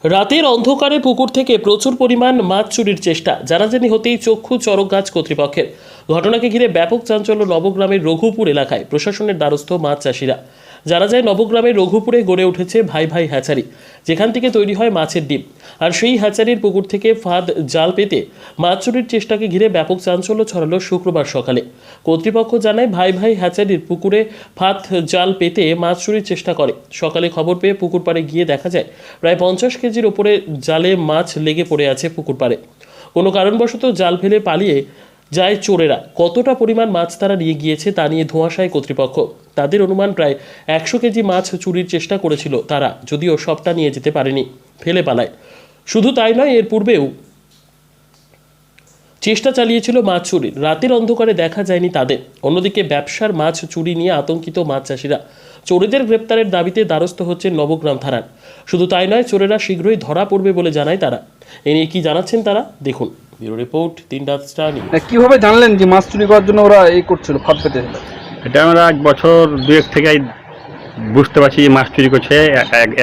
রাতের অন্ধকারে পুকুর থেকে প্রচুর পরিমাণ মাছ চুরির চেষ্টা জানাজানি হতেই চক্ষু চড়ক গাছ কর্তৃপক্ষের। ঘটনাকে ঘিরে ব্যাপক চাঞ্চল্য নবগ্রামের রঘুপুর এলাকায়। প্রশাসনের দ্বারস্থ মাছ চাষিরা। জানা যায় নবগ্রামের রঘুপুরে গড়ে উঠেছে ভাই ভাই হ্যাচারি, যেখান থেকে তৈরি হয় মাছের ডিম। আর সেই হ্যাচারির পুকুর থেকে ফাঁদ জাল পেতে মাছ চুরির চেষ্টাকে ঘিরে ব্যাপক চাঞ্চল্য ছড়ালো শুক্রবার সকালে। কর্তৃপক্ষ জানায় ভাই ভাই হ্যাচারির পুকুরে ফাঁদ জাল পেতে মাছ চুরির চেষ্টা করে। সকালে খবর পেয়ে পুকুর পাড়ে গিয়ে দেখা যায় প্রায় 50 কেজির ওপরে জালে মাছ লেগে পড়ে আছে পুকুর পাড়ে। কোনো কারণবশত জাল ফেলে পালিয়ে যায় চোরেরা। কতটা পরিমাণ মাছ তারা নিয়ে গিয়েছে তা নিয়ে ধোঁয়াশায় কর্তৃপক্ষ। তাদের অনুমান প্রায় 100 কেজি মাছ চুরির চেষ্টা করেছিল তারা, যদিও সবটা নিয়ে যেতে পারেনি, ফেলে পালায়। শুধু তাই নয়, এর পূর্বেও চেষ্টা চালিয়েছিল মাছ চুরির। রাতের অন্ধকারে দেখা যায়নি তাদের। অন্যদিকে ব্যবসার মাছ চুরি নিয়ে আতঙ্কিত মাছ চাষিরা। চোরেদের গ্রেপ্তারের দাবিতে দ্বারস্থ হচ্ছে নবগ্রাম থানার। শুধু তাই নয়, চোরেরা শীঘ্রই ধরা পড়বে বলে জানায় তারা। এ নিয়ে কি জানাচ্ছেন তারা দেখুন। ব্যুরো রিপোর্ট, 3 রাত স্টার নিউজ। কিভাবে জানলেন যে মাছ চুরি করার জন্য ওরা এই করছিল, ফাঁদ পেতে? এটা আমরা 1 বছর 2 থেকে বুঝতে পারছি যে মাছ চুরি করছে।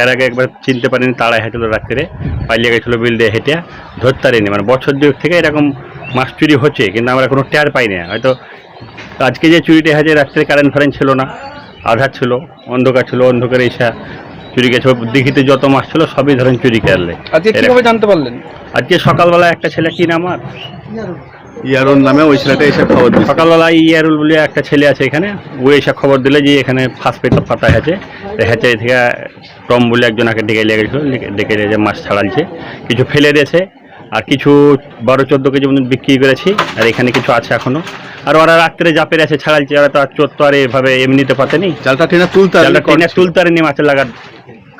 এর আগে একবার চিনতে পারিনি, তাড়াই হেঁটেল রাত্রে, পালিয়ে গেছিলো বিল দিয়ে হেঁটে, ধরতে পারিনি। মানে বছর 2 থেকে এরকম মাছ চুরি হচ্ছে, কিন্তু আমরা কোনো টের পাইনি। হয়তো আজকে যে চুরিটা হয়েছে, রাত্রে কারেন্ট ফারেন্ট ছিল না, আধার ছিল, অন্ধকার ছিল, অন্ধকারে এসে চুরি গেছে। দিঘিতে যত মাছ ছিল সবই ধরেন চুরি করলে। আজকে কিভাবে জানতে পারলেন? আজকে সকালবেলা একটা ছেলে, কি নাম আর, ইয়ারুল নামে ওই ছেলেটা এসে খবর দিল। সকালবেলা ইয়ারুল বলে একটা ছেলে আছে এখানে, ও এসে খবর দিলে যে এখানে ফার্স্ট পেট ফাটা আছে। হ্যাচারি থেকে টম বলে একজনকে ডেকে নিয়ে গেছিলো, ডেকে নিয়ে যে মাছ ছাড়ালছে, কিছু ফেলে দিয়েছে, আর কিছু 12-14 কেজি মতন বিক্রি করেছি, আর এখানে কিছু আছে এখনো। আর ওরা রাত্রে যা পেরে আছে ছাড়ালছে, ওরা তো আর চোর তো আর এভাবে এমনিতে পাতেনি, জালটা টেনে তুলতারেনি মাছের লাগার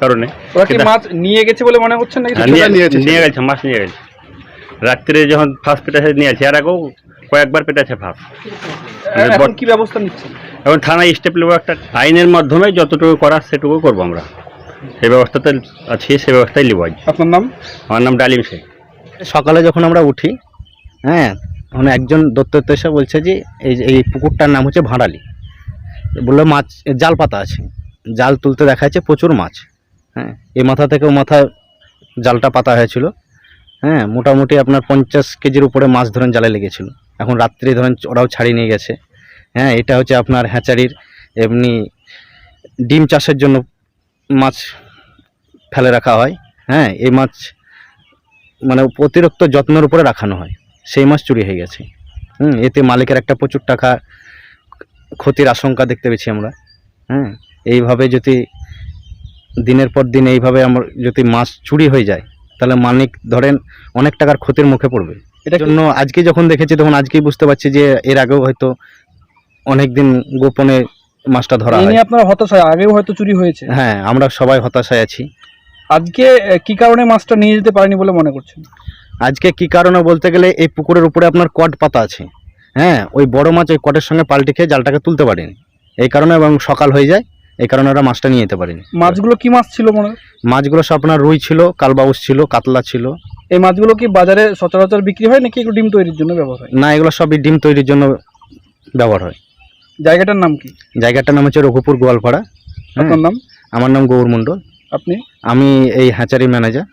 কারণে। ওরা কি মাছ নিয়ে গেছে বলে মনে হচ্ছে নাকি? নিয়ে গেছে, মাছ নিয়ে গেছে। রাত্রে যখন ফার্স্ট পেটাছে নিয়েছে, আর আগেও কয়েকবার পেটাছে ফার্স্ট। এখন কি ব্যবস্থা নিচ্ছেন? এখন থানায় স্টেপ নেবো, একটা আইনের মাধ্যমে যতটুকু করার সেটুকু করবো আমরা। সেই ব্যবস্থাতে আছি, সেই ব্যবস্থায় নেবো। আপনার নাম? আমার নাম ডালিম শেখ। সকালে যখন আমরা উঠি, হ্যাঁ, তখন একজন দত্তত্ব এসে বলছে যে এই পুকুরটার নাম হচ্ছে ভাঁড়ালি। বললো মাছ জাল পাতা আছে, জাল তুলতে দেখা যাচ্ছে প্রচুর মাছ। হ্যাঁ, এই মাথা থেকে ও মাথা জালটা পাতা হয়েছিল। হ্যাঁ, মোটামুটি আপনার 50 কেজির উপরে মাছ ধরেন জালে লেগেছিল। এখন রাত্রে ধরেন ওরাও ছাড়িয়ে নিয়ে গেছে। হ্যাঁ, এটা হচ্ছে আপনার হ্যাচারির এমনি ডিম চাষের জন্য মাছ ফেলে রাখা হয়। হ্যাঁ, এই মাছ মানে অতিরিক্ত যত্নের উপরে রাখানো হয়, সেই মাছ চুরি হয়ে গেছে। এতে মালিকের একটা প্রচুর টাকা ক্ষতির আশঙ্কা দেখতে পেয়েছি আমরা। হ্যাঁ, এইভাবে যদি দিনের পর দিন এইভাবে আমার যদি মাছ চুরি হয়ে যায়, তাহলে মালিক ধরেন অনেক টাকার ক্ষতির মুখে পড়বে। এটার জন্য আজকে যখন দেখেছি, তখন আজকেই বুঝতে পারছি যে এর আগেও হয়তো অনেক দিন গোপনে মাছটা ধরা হয়। আপনারা হতাশায়, আগেও হয়তো চুরি হয়েছে। হ্যাঁ, আমরা সবাই হতাশায় আছি। আজকে কি কারণে মাছটা নিয়ে যেতে পারেনি বলে মনে করছেন? আজকে কি কারণে বলতে গেলে, এই পুকুরের উপরে আপনার কট পাতা আছে। হ্যাঁ, ওই বড় মাছ ওই কটের সঙ্গে পাল্টে খেয়ে জালটাকে তুলতে পারেনি, এই কারণে, এবং সকাল হয়ে যায়, এই কারণে ওরা মাছটা নিয়ে যেতে পারেনি। মাছগুলো কি মাছ ছিল মনে হয়? মাছগুলো সব আপনার রুই ছিল, কালবাউস ছিল, কাতলা ছিল। এই মাছগুলো কি বাজারে সচরাচর বিক্রি হয় নাকি এগুলো ডিম তৈরির জন্য ব্যবহার হয়? না, এগুলো সবই ডিম তৈরির জন্য ব্যবহার হয়। জায়গাটার নাম কি? জায়গাটার নাম হচ্ছে রঘুপুর গোয়ালপাড়া। আপনার নাম? আমার নাম গৌর মণ্ডল। আপনি? আমি এই হ্যাচারি ম্যানেজার।